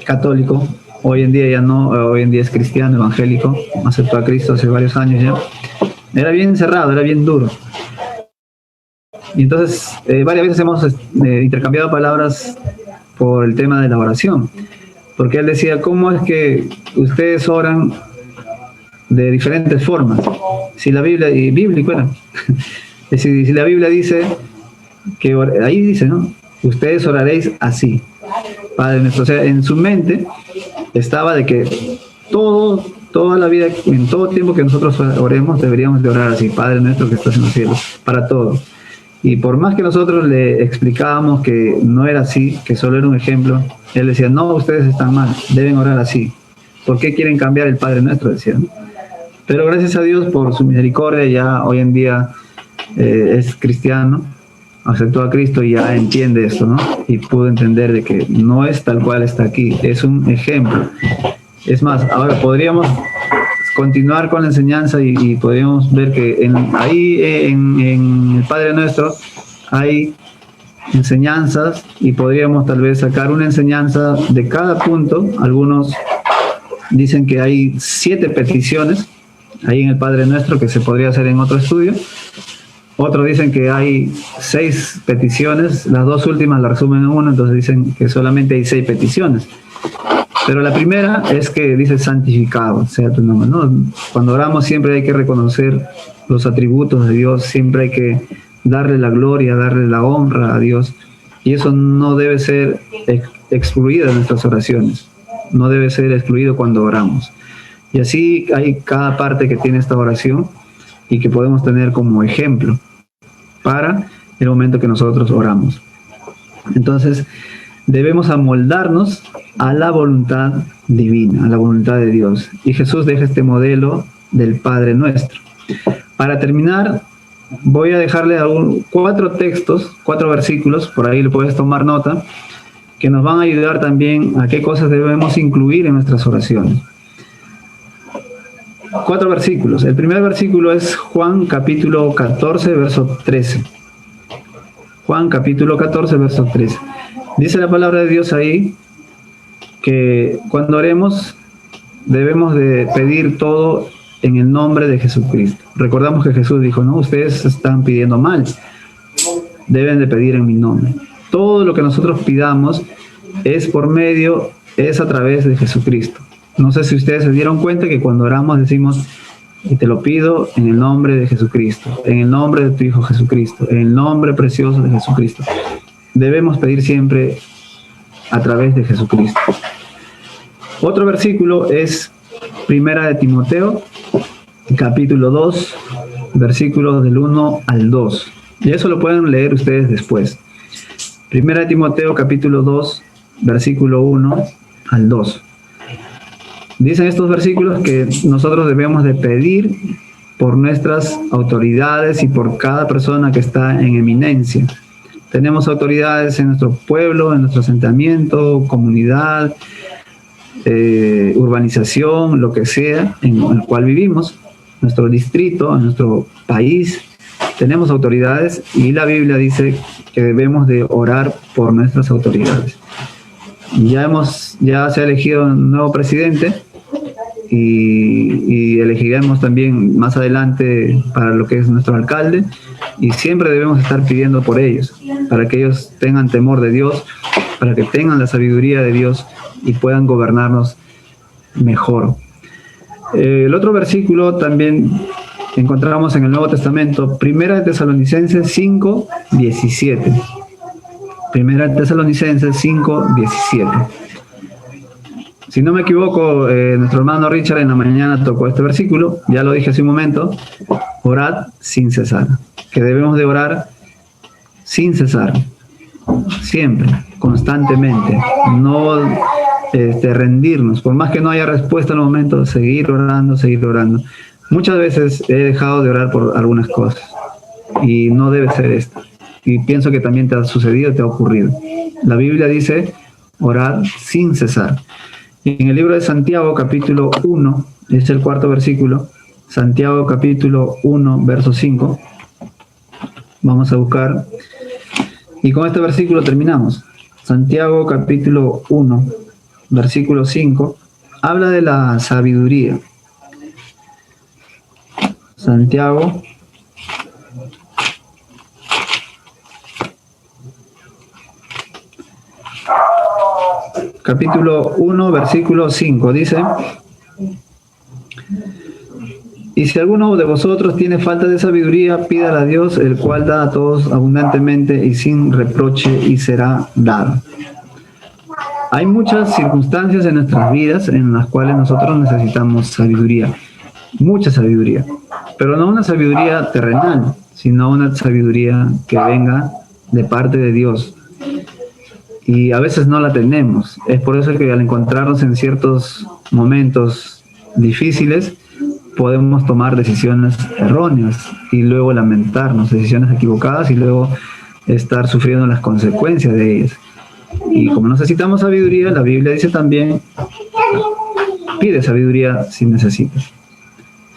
católico, hoy en día ya no, hoy en día es cristiano, evangélico, aceptó a Cristo hace varios años ya. Era bien cerrado, era bien duro. Y entonces varias veces hemos intercambiado palabras por el tema de la oración, porque él decía, ¿cómo es que ustedes oran de diferentes formas? Si la Biblia, y bíblico era, si la Biblia dice que, ahí dice, ¿no? Ustedes oraréis así, Padre nuestro. O sea, en su mente estaba de que toda la vida, en todo tiempo que nosotros oremos, deberíamos de orar así, Padre nuestro que estás en los cielos, para todo. Y por más que nosotros le explicábamos que no era así, que solo era un ejemplo, él decía, no, ustedes están mal, deben orar así. ¿Por qué quieren cambiar el Padre nuestro? Decía, ¿no? Pero gracias a Dios por su misericordia, ya hoy en día es cristiano, aceptó a Cristo y ya entiende esto, ¿no? Y pudo entender de que no es tal cual está aquí, es un ejemplo. Es más, ahora podríamos continuar con la enseñanza y podríamos ver que ahí en el Padre Nuestro hay enseñanzas y podríamos tal vez sacar una enseñanza de cada punto. Algunos dicen que hay 7 peticiones ahí en el Padre Nuestro que se podría hacer en otro estudio. Otros dicen que hay 6 peticiones, las 2 últimas las resumen en una, entonces dicen que solamente hay 6 peticiones. Pero la primera es que dice santificado sea tu nombre, ¿no? Cuando oramos siempre hay que reconocer los atributos de Dios, siempre hay que darle la gloria, darle la honra a Dios, y eso no debe ser excluido de nuestras oraciones, no debe ser excluido cuando oramos. Y así hay cada parte que tiene esta oración y que podemos tener como ejemplo para el momento que nosotros oramos. Entonces, debemos amoldarnos a la voluntad divina, a la voluntad de Dios. Y Jesús deja este modelo del Padre Nuestro. Para terminar, voy a dejarle 4 textos, 4 versículos, por ahí le puedes tomar nota, que nos van a ayudar también a qué cosas debemos incluir en nuestras oraciones. 4 versículos. El primer versículo es Juan capítulo 14, verso 13. Juan capítulo 14, verso 13. Dice la palabra de Dios ahí que cuando oremos debemos de pedir todo en el nombre de Jesucristo. Recordamos que Jesús dijo, no, ustedes están pidiendo mal, deben de pedir en mi nombre. Todo lo que nosotros pidamos es a través de Jesucristo. No sé si ustedes se dieron cuenta que cuando oramos decimos, y te lo pido en el nombre de Jesucristo, en el nombre de tu Hijo Jesucristo, en el nombre precioso de Jesucristo. Debemos pedir siempre a través de Jesucristo. Otro versículo es Primera de Timoteo, capítulo 2, versículos del 1 al 2. Y eso lo pueden leer ustedes después. Primera de Timoteo, capítulo 2, versículo 1 al 2. Dicen estos versículos que nosotros debemos de pedir por nuestras autoridades y por cada persona que está en eminencia. Tenemos autoridades en nuestro pueblo, en nuestro asentamiento, comunidad, urbanización, lo que sea, en el cual vivimos, nuestro distrito, en nuestro país, tenemos autoridades y la Biblia dice que debemos de orar por nuestras autoridades. Ya se ha elegido un nuevo presidente y elegiremos también más adelante para lo que es nuestro alcalde, y siempre debemos estar pidiendo por ellos, para que ellos tengan temor de Dios, para que tengan la sabiduría de Dios y puedan gobernarnos mejor. El otro versículo también encontramos en el Nuevo Testamento, Primera de Tesalonicenses 5:17. Primera de Tesalonicenses 5:17. Si no me equivoco, nuestro hermano Richard en la mañana tocó este versículo, ya lo dije hace un momento, orad sin cesar, que debemos de orar sin cesar, siempre, constantemente, no rendirnos, por más que no haya respuesta al momento, seguir orando, seguir orando. Muchas veces he dejado de orar por algunas cosas y no debe ser esto, y pienso que también te ha sucedido, te ha ocurrido. La Biblia dice orar sin cesar. Y en el libro de Santiago, capítulo 1, es el cuarto versículo, Santiago capítulo 1, verso 5. Vamos a buscar. Y con este versículo terminamos. Santiago capítulo 1, versículo 5, habla de la sabiduría. Santiago capítulo 1, versículo 5, dice: y si alguno de vosotros tiene falta de sabiduría, pídala a Dios, el cual da a todos abundantemente y sin reproche, y será dado. Hay muchas circunstancias en nuestras vidas en las cuales nosotros necesitamos sabiduría, mucha sabiduría, pero no una sabiduría terrenal, sino una sabiduría que venga de parte de Dios. Y a veces no la tenemos. Es por eso que al encontrarnos en ciertos momentos difíciles, podemos tomar decisiones erróneas y luego lamentarnos, decisiones equivocadas, y luego estar sufriendo las consecuencias de ellas. Y como necesitamos sabiduría, la Biblia dice también, pide sabiduría si necesitas.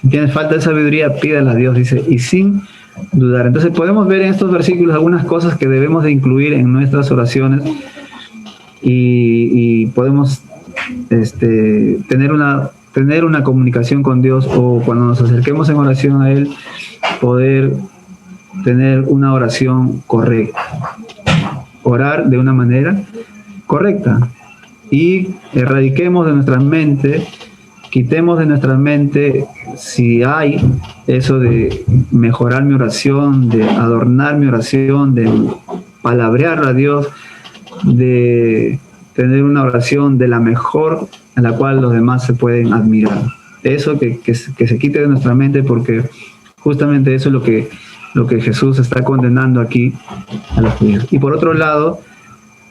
Si tienes falta de sabiduría, pídela a Dios, dice, y sin dudar. Entonces podemos ver en estos versículos algunas cosas que debemos de incluir en nuestras oraciones, y podemos tener una comunicación con Dios, o cuando nos acerquemos en oración a Él, poder tener una oración correcta. Orar de una manera correcta, y erradiquemos de nuestra mente, quitemos de nuestra mente, si hay eso de mejorar mi oración, de adornar mi oración, de palabrear a Dios, de tener una oración de la mejor, en la cual los demás se pueden admirar. Eso que se quite de nuestra mente, porque justamente eso es lo que Jesús está condenando aquí a los judíos. Y por otro lado,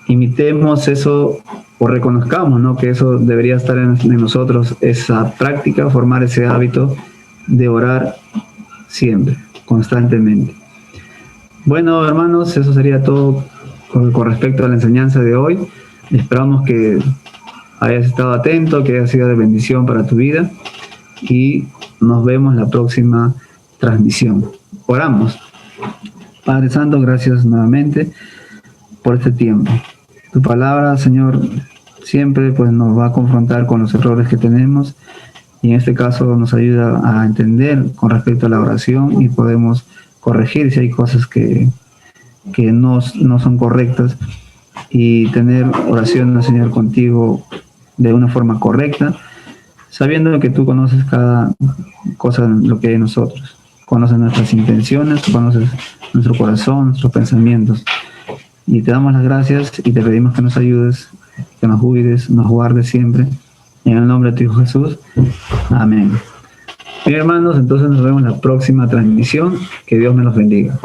imitemos eso, o reconozcamos, ¿no?, que eso debería estar en nosotros, esa práctica, formar ese hábito de orar siempre, constantemente. Bueno, hermanos, eso sería todo con respecto a la enseñanza de hoy. Esperamos que hayas estado atento, que haya sido de bendición para tu vida, y nos vemos en la próxima transmisión. Oramos. Padre Santo, gracias nuevamente por este tiempo. Tu palabra, Señor, siempre pues nos va a confrontar con los errores que tenemos, y en este caso nos ayuda a entender con respecto a la oración, y podemos corregir si hay cosas que no son correctas, y tener oración, Señor, contigo de una forma correcta, sabiendo que tú conoces cada cosa de lo que hay en nosotros. Conoces nuestras intenciones, conoces nuestro corazón, nuestros pensamientos. Y te damos las gracias y te pedimos que nos ayudes, que nos cuides, nos guardes siempre. En el nombre de tu Hijo Jesús. Amén. Bien, hermanos, entonces nos vemos en la próxima transmisión. Que Dios me los bendiga.